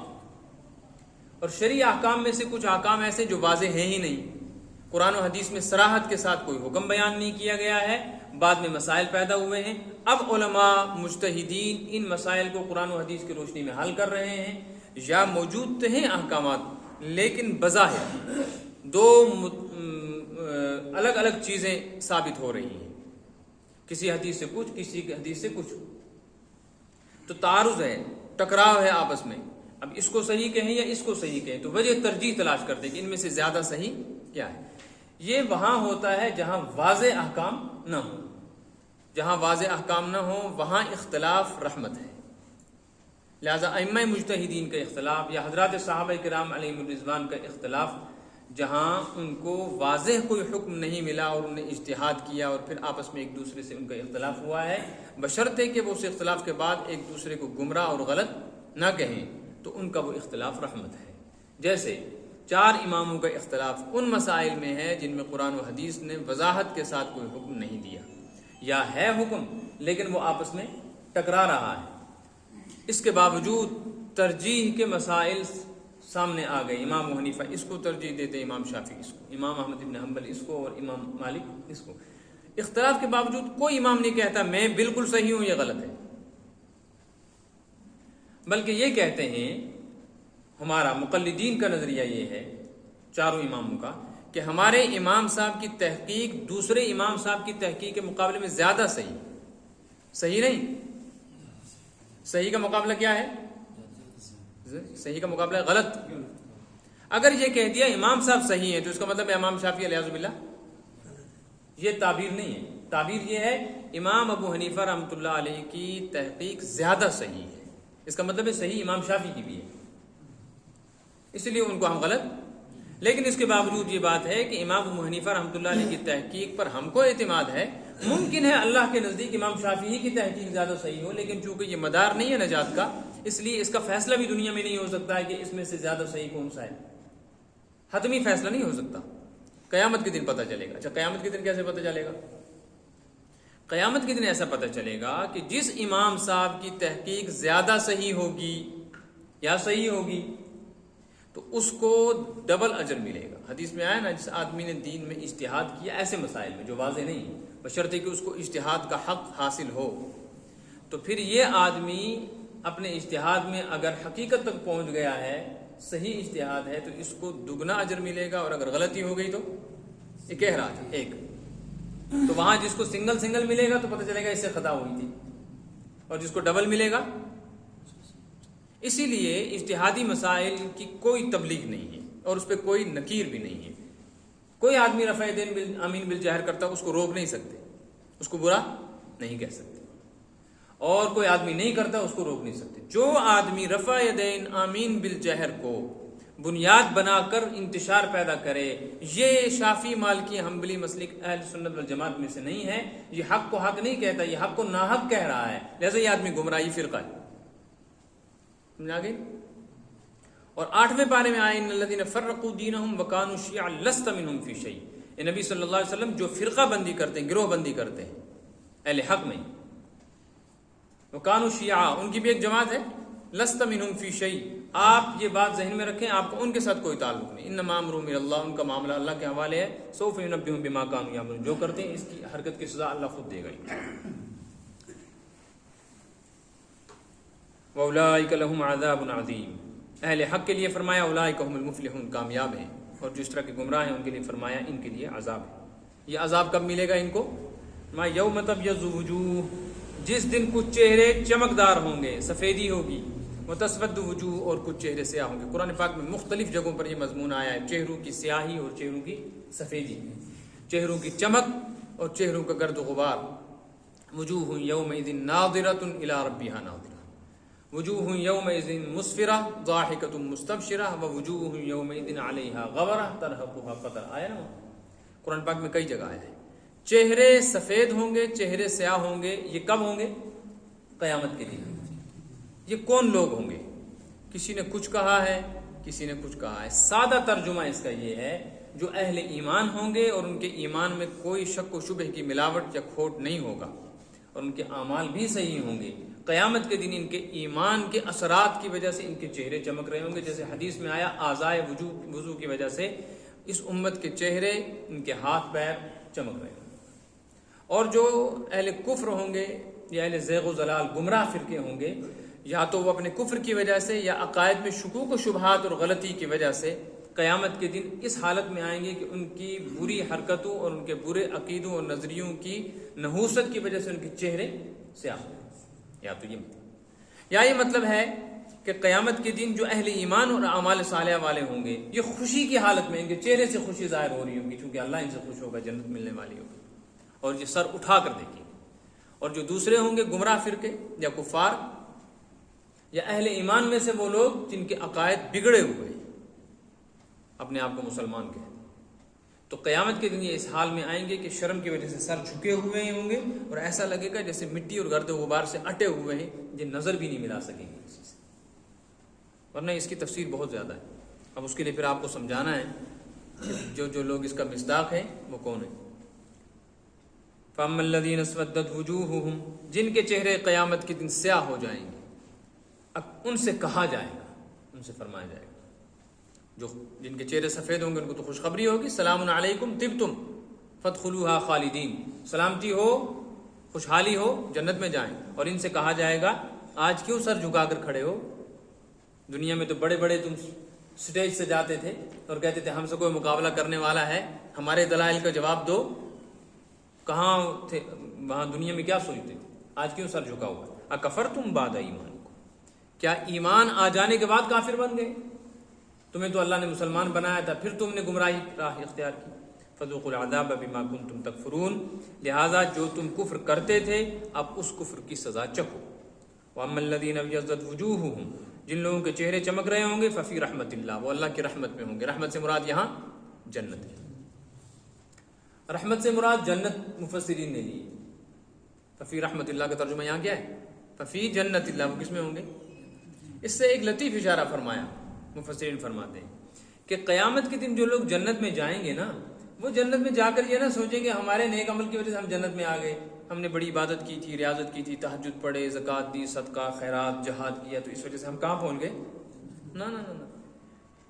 اور شرعی احکام میں سے کچھ احکام ایسے جو واضح ہیں ہی نہیں، قرآن و حدیث میں صراحت کے ساتھ کوئی حکم بیان نہیں کیا گیا ہے، بعد میں مسائل پیدا ہوئے ہیں. اب علماء مجتہدین ان مسائل کو قرآن و حدیث کی روشنی میں حل کر رہے ہیں، یا موجود تو ہیں احکامات لیکن بظاہر دو الگ الگ چیزیں ثابت ہو رہی ہیں، کسی حدیث سے کچھ، کسی حدیث سے کچھ، تو تعارض ہے، ٹکراؤ ہے آپس میں. اب اس کو صحیح کہیں یا اس کو صحیح کہیں، تو وجہ ترجیح تلاش کرتے کہ ان میں سے زیادہ صحیح کیا ہے. یہ وہاں ہوتا ہے جہاں واضح احکام نہ ہو. جہاں واضح احکام نہ ہو وہاں اختلاف رحمت ہے. لہذا ائمہ مجتہدین کا اختلاف یا حضرات صحابہ کرام علیہم الرضوان کا اختلاف، جہاں ان کو واضح کوئی حکم نہیں ملا اور انہوں نے اجتہاد کیا اور پھر آپس میں ایک دوسرے سے ان کا اختلاف ہوا ہے، بشرطے کہ وہ اس اختلاف کے بعد ایک دوسرے کو گمراہ اور غلط نہ کہیں، تو ان کا وہ اختلاف رحمت ہے. جیسے 4 اماموں کا اختلاف ان مسائل میں ہے جن میں قرآن و حدیث نے وضاحت کے ساتھ کوئی حکم نہیں دیا، یا ہے حکم لیکن وہ آپس میں ٹکرا رہا ہے. اس کے باوجود ترجیح کے مسائل سامنے آ گئے. امام ابو حنیفہ اس کو ترجیح دیتے، امام شافعی اس کو، امام احمد بن حنبل اس کو، اور امام مالک اس کو. اختلاف کے باوجود کوئی امام نہیں کہتا میں بالکل صحیح ہوں، یہ غلط ہے، بلکہ یہ کہتے ہیں، ہمارا مقلدین کا نظریہ یہ ہے 4 اماموں کا، کہ ہمارے امام صاحب کی تحقیق دوسرے امام صاحب کی تحقیق کے مقابلے میں زیادہ صحیح نہیں. صحیح کا مقابلہ کیا ہے؟ صحیح کا مقابلہ ہے غلط. اگر یہ کہہ دیا امام صاحب صحیح ہیں تو اس کا مطلب ہے امام شافعی علیہ باللہ. یہ تعبیر نہیں ہے. تعبیر یہ ہے امام ابو حنیفہ رحمۃ اللہ علیہ کی تحقیق زیادہ صحیح ہے، اس کا مطلب ہے صحیح امام شافعی کی بھی ہے، اس لیے ان کو ہم غلط. لیکن اس کے باوجود یہ بات ہے کہ امام ابو حنیفہ رحمۃ اللہ علیہ کی تحقیق پر ہم کو اعتماد ہے. ممکن ہے اللہ کے نزدیک امام شافعی کی تحقیق زیادہ صحیح ہو، لیکن چونکہ یہ مدار نہیں ہے نجات کا، اس لیے اس کا فیصلہ بھی دنیا میں نہیں ہو سکتا ہے کہ اس میں سے زیادہ صحیح کون سا ہے. حتمی فیصلہ نہیں ہو سکتا. قیامت کے دن پتہ چلے گا. اچھا قیامت کے دن کیسے پتہ چلے گا؟ قیامت کے دن ایسا پتہ چلے گا کہ جس امام صاحب کی تحقیق زیادہ صحیح ہوگی یا صحیح ہوگی تو اس کو ڈبل اجر ملے گا. حدیث میں آیا نا، جس آدمی نے دین میں اجتہاد کیا ایسے مسائل میں جو واضح نہیں، بشرطے کہ اس کو اجتہاد کا حق حاصل ہو، تو پھر یہ آدمی اپنے اجتہاد میں اگر حقیقت تک پہنچ گیا ہے، صحیح اجتہاد ہے، تو اس کو دگنا اجر ملے گا، اور اگر غلطی ہو گئی تو یہ کہہ رہا تھا ایک، تو وہاں جس کو سنگل ملے گا تو پتہ چلے گا اس سے خطا ہوئی تھی، اور جس کو ڈبل ملے گا. اسی لیے اجتہادی مسائل کی کوئی تبلیغ نہیں ہے، اور اس پہ کوئی نکیر بھی نہیں ہے. کوئی آدمی رفع یدین آمین بالجہر کرتا اس کو روک نہیں سکتے، اس کو برا نہیں کہہ سکتے، اور کوئی آدمی نہیں کرتا اس کو روک نہیں سکتے. جو آدمی رفع یدین آمین بالجہر کو بنیاد بنا کر انتشار پیدا کرے، یہ شافعی مالکی حنبلی مسلک اہل سنت والجماعت میں سے نہیں ہے. یہ حق کو حق نہیں کہتا، یہ حق کو ناحق کہہ رہا ہے، لہذا یہ آدمی گمراہی فرقہ ہے. سمجھا گئی؟ اور 8ویں پارے میں آئے ان الذین فرقوا دینہم وکانوا شیعا لست منہم فی شیء. یہ نبی صلی اللہ علیہ وسلم جو فرقہ بندی کرتے ہیں، گروہ بندی کرتے ہیں اہل حق میں، وکانوا شیعا، ان کی بھی ایک جماعت ہے، لست منہم فی شیء، آپ یہ بات ذہن میں رکھیں، آپ کو ان کے ساتھ کوئی تعلق نہیں. انما امرهم الی اللہ، ان کا معاملہ اللہ کے حوالے ہے. سوف ینبئہم بما کانوا یعملون، جو کرتے ہیں اس کی حرکت کی سزا اللہ خود دے گا. وَأُولَٰئِكَ لَهُمْ عَذَابٌ عَظِيمٌ، اہل حق کے لیے فرمایا اولئک هم المفلحون، کامیاب ہیں، اور جس طرح کے گمراہ ہیں ان کے لیے فرمایا ان کے لیے عذاب ہے. یہ عذاب کب ملے گا ان کو؟ ما یوم تبیض وجوہ، جس دن کچھ چہرے چمکدار ہوں گے، سفیدی ہوگی، وتسود وجوہ، اور کچھ چہرے سیاہ ہوں گے. قرآن پاک میں مختلف جگہوں پر یہ مضمون آیا ہے، چہروں کی سیاہی اور چہروں کی سفیدی، چہروں کی چمک اور چہروں کا گرد و غبار. وجوہ یومئذ ناظرۃ الی ربها ناظرۃ، وجوہ یومئذ مسفرہ ضاحکۃ مستبشرہ، ووجوہ یومئذ علیہا غبرہ ترہقها قترہ. آیا نا قرآن پاک میں کئی جگہ آیا ہے. چہرے سفید ہوں گے، چہرے سیاہ ہوں گے. یہ کب ہوں گے؟ قیامت کے دن. یہ کون لوگ ہوں گے؟ کسی نے کچھ کہا ہے، کسی نے کچھ کہا ہے. سادہ ترجمہ اس کا یہ ہے، جو اہل ایمان ہوں گے اور ان کے ایمان میں کوئی شک و شبہ کی ملاوٹ یا کھوٹ نہیں ہوگا، اور ان کے اعمال بھی صحیح ہوں گے. قیامت کے دن ان کے ایمان کے اثرات کی وجہ سے ان کے چہرے چمک رہے ہوں گے، جیسے حدیث میں آیا اعضائے وضو کی وجہ سے اس امت کے چہرے، ان کے ہاتھ پیر چمک رہے ہوں گے. اور جو اہل کفر ہوں گے یا اہل زیغ و ضلال گمراہ فرقے ہوں گے، یا تو وہ اپنے کفر کی وجہ سے یا عقائد میں شکوک و شبہات اور غلطی کی وجہ سے قیامت کے دن اس حالت میں آئیں گے کہ ان کی بری حرکتوں اور ان کے برے عقیدوں اور نظریوں کی نحوست کی وجہ سے ان کے چہرے سیاہ ہوں گے. یا تو یہ مطلب، یا یہ مطلب ہے کہ قیامت کے دن جو اہل ایمان اور اعمال صالحہ والے ہوں گے، یہ خوشی کی حالت میں ان کے چہرے سے خوشی ظاہر ہو رہی ہوگی، چونکہ اللہ ان سے خوش ہوگا، جنت ملنے والی ہوگی، اور یہ سر اٹھا کر دیکھیں گے. اور جو دوسرے ہوں گے گمراہ فرقے یا کفار یا اہل ایمان میں سے وہ لوگ جن کے عقائد بگڑے ہوئے ہیں، اپنے آپ کو مسلمان کہتے ہیں، تو قیامت کے دن یہ اس حال میں آئیں گے کہ شرم کی وجہ سے سر جھکے ہوئے ہوں گے، اور ایسا لگے گا جیسے مٹی اور گرد و غبار سے اٹے ہوئے ہیں، یہ نظر بھی نہیں ملا سکیں گے کسی سے. ورنہ اس کی تفسیر بہت زیادہ ہے. اب اس کے لیے پھر آپ کو سمجھانا ہے جو لوگ اس کا مصداق ہیں وہ کون ہیں. فَأَمَّا الَّذِينَ اسْوَدَّتْ وُجُوهُهُمْ، جن کے چہرے قیامت کے دن سیاہ ہو جائیں گے، ان سے کہا جائے گا، ان سے فرمایا جائے گا، جو جن کے چہرے سفید ہوں گے ان کو تو خوشخبری ہوگی، سلام علیکم طبتم فادخلوها خالدین، سلامتی ہو، خوشحالی ہو، جنت میں جائیں. اور ان سے کہا جائے گا آج کیوں سر جھکا کر کھڑے ہو؟ دنیا میں تو بڑے بڑے تم سٹیج سے جاتے تھے اور کہتے تھے ہم سے کوئی مقابلہ کرنے والا ہے، ہمارے دلائل کا جواب دو. کہاں تھے وہاں دنیا میں؟ کیا سوچتے تھے؟ آج کیوں سر جھکا ہوا؟ اکفرتم بعد ایمانکم، کیا ایمان آ جانے کے بعد کافر بن گئے؟ تمہیں تو اللہ نے مسلمان بنایا تھا، پھر تم نے گمراہی راہ اختیار کی. فذوقوا العذاب بما کنتم تکفرون، لہذا جو تم کفر کرتے تھے اب اس کفر کی سزا چکھو. واما الذین ابیضت وجوہہم، جن لوگوں کے چہرے چمک رہے ہوں گے، ففی رحمت اللہ، وہ اللہ کی رحمت میں ہوں گے. رحمت سے مراد یہاں جنت ہے. رحمت سے مراد جنت مفسرین نے لی. ففی رحمت اللہ کا ترجمہ یہاں کیا ہے؟ ففی جنت اللہ، وہ کس میں ہوں گے؟ اس سے ایک لطیف اشارہ فرمایا. مفسرین فرماتے ہیں کہ قیامت کے دن جو لوگ جنت میں جائیں گے نا، وہ جنت میں جا کر یہ نہ سوچیں گے ہمارے نیک عمل کی وجہ سے ہم جنت میں آ گئے، ہم نے بڑی عبادت کی تھی، ریاضت کی تھی، تہجد پڑھے، زکوٰۃ دی، صدقہ خیرات جہاد کیا، تو اس وجہ سے ہم کہاں پہنچ گئے. نہ نہ نہ،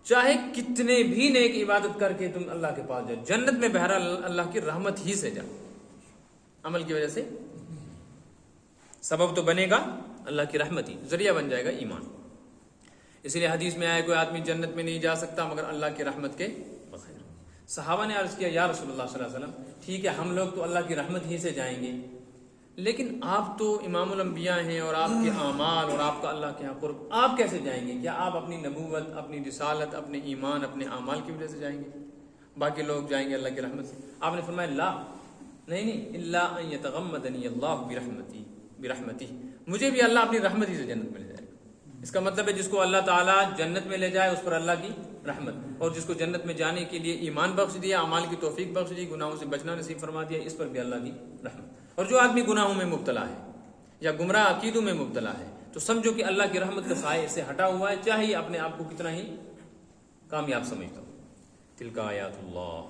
چاہے کتنے بھی نیک عبادت کر کے تم اللہ کے پاس جاؤ، جنت میں بہرحال اللہ کی رحمت ہی سے جاؤ، عمل کی وجہ سے. سبب تو بنے گا اللہ کی رحمت ہی، ذریعہ بن جائے گا ایمان. اس لیے حدیث میں آیا کوئی آدمی جنت میں نہیں جا سکتا مگر اللہ کی رحمت کے بغیر. صحابہ نے عرض کیا یا رسول اللہ صلی اللہ علیہ وسلم ٹھیک ہے ہم لوگ تو اللہ کی رحمت ہی سے جائیں گے، لیکن آپ تو امام الانبیاء ہیں اور آپ کے اعمال اور آپ کا اللہ کے یہاں قرب، آپ کیسے جائیں گے؟ کیا آپ اپنی نبوت، اپنی رسالت، اپنے ایمان، اپنے اعمال کی وجہ سے جائیں گے؟ باقی لوگ جائیں گے اللہ کی رحمت سے. آپ نے فرمایا لا، نہیں الا ان یتغمدنی اللہ برحمتی، مجھے بھی اللہ اپنی رحمت ہی سے جنت میں لے جائے گا. اس کا مطلب ہے جس کو اللہ تعالیٰ جنت میں لے جائے اس پر اللہ کی رحمت، اور جس کو جنت میں جانے کے لیے ایمان بخش دیا، اعمال کی توفیق بخش دی، گناہوں سے بچنا نصیب فرما دیا، اس پر بھی اللہ کی رحمت. اور جو آدمی گناہوں میں مبتلا ہے یا گمراہ عقیدوں میں مبتلا ہے تو سمجھو کہ اللہ کی رحمت کا سایہ اس سے ہٹا ہوا ہے، چاہے یہ اپنے آپ کو کتنا ہی کامیاب سمجھتا ہو. تلک آیات اللہ،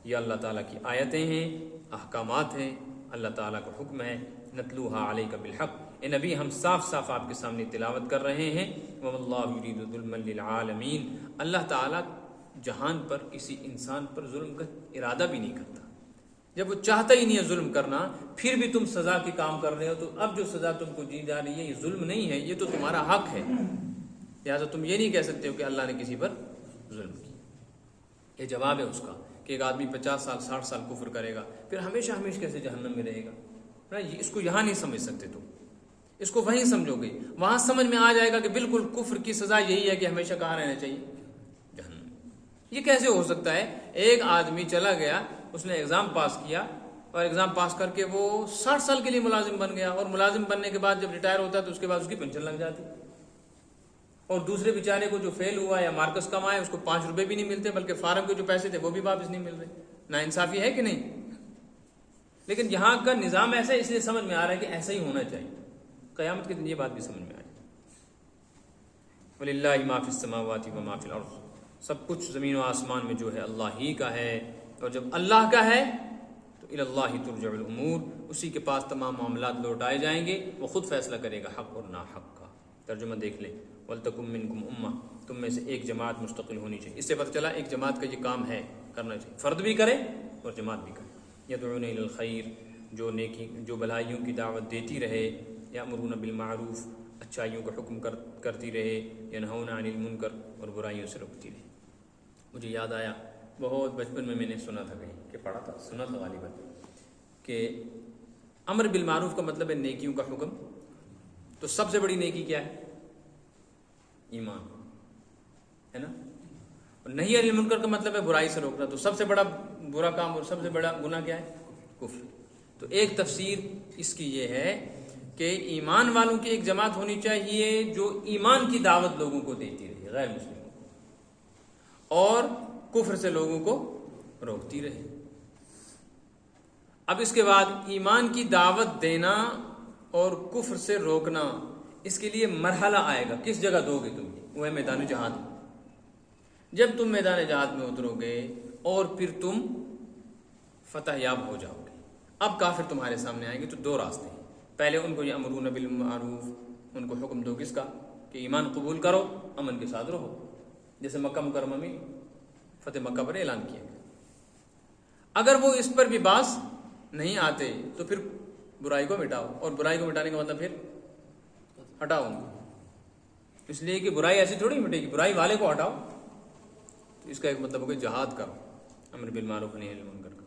یہ اللہ تعالیٰ کی آیتیں ہیں، احکامات ہیں، اللہ تعالیٰ کا حکم ہے. نتلوہا علیک بالحق، اے نبی ہم صاف صاف آپ کے سامنے تلاوت کر رہے ہیں. واللہ یرید ظلما للعالمین، اللہ تعالیٰ جہان پر کسی انسان پر ظلم کا ارادہ بھی نہیں کرتا. جب وہ چاہتا ہی نہیں ہے ظلم کرنا، پھر بھی تم سزا کے کام کر رہے ہو، تو اب جو سزا تم کو دی جا رہی ہے یہ ظلم نہیں ہے، یہ تو تمہارا حق ہے. لہٰذا تم یہ نہیں کہہ سکتے ہو کہ اللہ نے کسی پر ظلم کیا. یہ جواب ہے اس کا کہ ایک آدمی 50 سال 60 سال کفر کرے گا پھر ہمیشہ ہمیشہ کیسے جہنم میں رہے گا. اس کو یہاں نہیں سمجھ سکتے، تم اس کو وہیں سمجھو گے، وہاں سمجھ میں آ جائے گا کہ بالکل کفر کی سزا یہی ہے کہ ہمیشہ کہاں رہنا چاہیے؟ جہنم. یہ کیسے ہو سکتا ہے؟ ایک آدمی چلا گیا، اس نے ایگزام پاس کیا اور ایگزام پاس کر کے وہ 60 سال کے لیے ملازم بن گیا، اور ملازم بننے کے بعد جب ریٹائر ہوتا ہے تو اس کے بعد اس کی پینشن لگ جاتی. اور دوسرے بیچارے کو جو فیل ہوا یا مارکس کم آئے اس کو 5 روپے بھی نہیں ملتے، بلکہ فارم کے جو پیسے تھے وہ بھی واپس نہیں مل رہے. ناانصافی ہے کہ نہیں؟ لیکن یہاں کا نظام ایسا ہے، اس لیے سمجھ میں آ رہا ہے کہ ایسا ہی ہونا چاہیے. قیامت کے دن یہ بات بھی سمجھ میں آئے. وَلِلَّهِ مَا فِي السَّمَاوَاتِ وَمَا فِي الْأَرْضِ، سب کچھ زمین و آسمان میں جو ہے اللہ ہی کا ہے، اور جب اللہ کا ہے تو الی اللہ ترجع الامور، اسی کے پاس تمام معاملات لوٹائے جائیں گے، وہ خود فیصلہ کرے گا حق اور ناحق کا. ترجمہ دیکھ لیں، وَلْتَكُن مِّنكُمْ أُمَّةٌ، تم میں سے ایک جماعت مستقل ہونی چاہیے. اس سے پتہ چلا ایک جماعت کا یہ کام ہے، کرنا چاہیے، فرد بھی کرے اور جماعت بھی کرے. یدعون الی الخیر، جو نیکی جو بھلائیوں کی دعوت دیتی رہے، یامرون بالمعروف، اچھائیوں کا حکم کرتی رہے، ینہون عن المنکر، اور برائیوں سے روکتی رہے. مجھے یاد آیا بہت بچپن میں نے سنا تھا، کہیں کہ پڑھا تھا، سنا تھا غالباً، کہ امر بالمعروف کا مطلب ہے نیکیوں کا حکم. تو سب سے بڑی نیکی کیا ہے؟ ایمان ہے نا. اور نہیں عن المنکر کا مطلب ہے برائی سے روکنا. تو سب سے بڑا برا کام اور سب سے بڑا گناہ کیا ہے؟ کفر. تو ایک تفسیر اس کی یہ ہے کہ ایمان والوں کی ایک جماعت ہونی چاہیے جو ایمان کی دعوت لوگوں کو دیتی رہے، غیر مسلموں کو، اور کفر سے لوگوں کو روکتی رہے. اب اس کے بعد ایمان کی دعوت دینا اور کفر سے روکنا، اس کے لیے مرحلہ آئے گا. کس جگہ دو گے تم؟ وہ ہے میدان جہاد. جب تم میدان جہاد میں اترو گے اور پھر تم فتح یاب ہو جاؤ گے، اب کافر تمہارے سامنے آئیں گے تو دو راستے ہیں. پہلے ان کو یامرون بالمعروف، ان کو حکم دو کس کا؟ کہ ایمان قبول کرو، امن کے ساتھ رہو، جیسے مکہ مکرمہ میں فتح مکہ پر اعلان کیا گیا. اگر وہ اس پر بھی باز نہیں آتے تو پھر برائی کو مٹاؤ، اور برائی کو مٹانے کا مطلب پھر ہٹاؤ ان کو. اس لیے کہ برائی ایسی تھوڑی مٹے گی، برائی والے کو ہٹاؤ. تو اس کا ایک مطلب ہوگا جہاد کرو، امر بالمعروف نہی عن المنکر کا.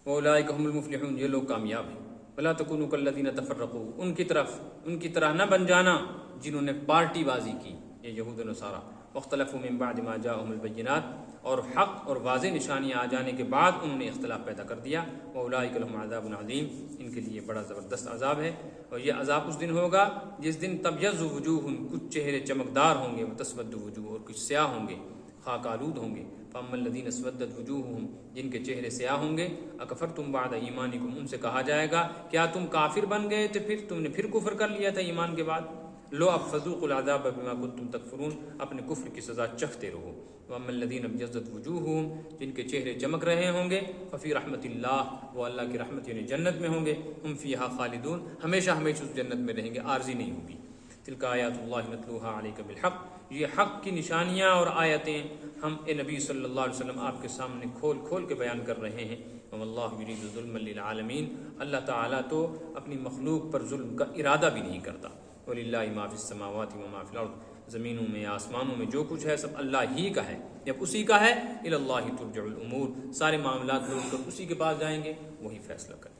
اولئک هم المفلحون، یہ لوگ کامیاب ہیں. ولا تکونوا کالذین تفرقوا، ان کی طرح نہ بن جانا جنہوں نے پارٹی بازی کی، یہ یہود و نصارہ. واختلفوا من بعد ما جاءهم البینات، اور حق اور واضح نشانیاں آ جانے کے بعد انہوں نے اختلاف پیدا کر دیا. واولئک لهم عذاب عظیم، ان کے لیے بڑا زبردست عذاب ہے. اور یہ عذاب اس دن ہوگا جس دن تبیض وجوہ، کچھ چہرے چمکدار ہوں گے، وتسود وجوہ، اور کچھ سیاہ ہوں گے، خاک آلود ہوں گے. فاما الذین اسودت وجوہہم، جن کے چہرے سیاہ ہوں گے. اکفرتم بعد ایمانکم، ان سے کہا جائے گا کیا تم کافر بن گئے تو پھر تم نے پھر کفر کر لیا تھا ایمان کے بعد. لو اب فذوقوا العذاب بما کنتم تکفرون، اپنے کفر کی سزا چکھتے رہو. واما الذین ابیضت وجوہہم، جن کے چہرے چمک رہے ہوں گے. ففی رحمت اللہ، وہ اللہ کی رحمت یعنی جنت میں ہوں گے. ہم فیہا خالدون، ہمیشہ ہمیشہ اس جنت میں رہیں گے، عارضی نہیں ہوگی. تلک آیات اللہ نتلوہا علیک بالحق، یہ حق کی نشانیاں اور آیتیں ہم اے نبی صلی اللہ علیہ وسلم آپ کے سامنے کھول کھول کے بیان کر رہے ہیں. واللہ یرید ظلما للعالمین، اللہ تعالیٰ تو اپنی مخلوق پر ظلم کا ارادہ بھی نہیں کرتا۔ وللہ ما فی السماوات و ما فی الارض، زمینوں میں آسمانوں میں جو کچھ ہے سب اللہ ہی کا ہے، جب اسی کا ہے الی اللہ ترجع الامور، سارے معاملات لوٹ کر اسی کے پاس جائیں گے، وہی فیصلہ کرے۔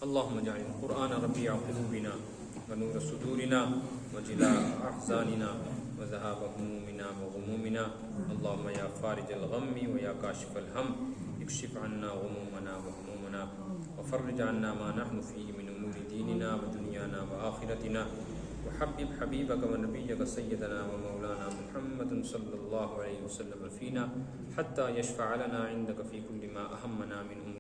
اللہم اجعل القرآن ربیع قلوبنا ونور صدورنا وجلاء احزاننا وذهاب همومنا وغمومنا، اللہم یا فارج الغم ویا کاشف الہم اکشف عنا غمومنا وہمومنا وفرج عنا ما نحن فيه من امور دیننا ودنیانا وآخرتنا، وحبب حبیبک ونبیک سیدنا ومولانا محمد صلی اللہ علیہ وسلم فینا حتی یشفع لنا عندک فی کل ما اہمنا من امور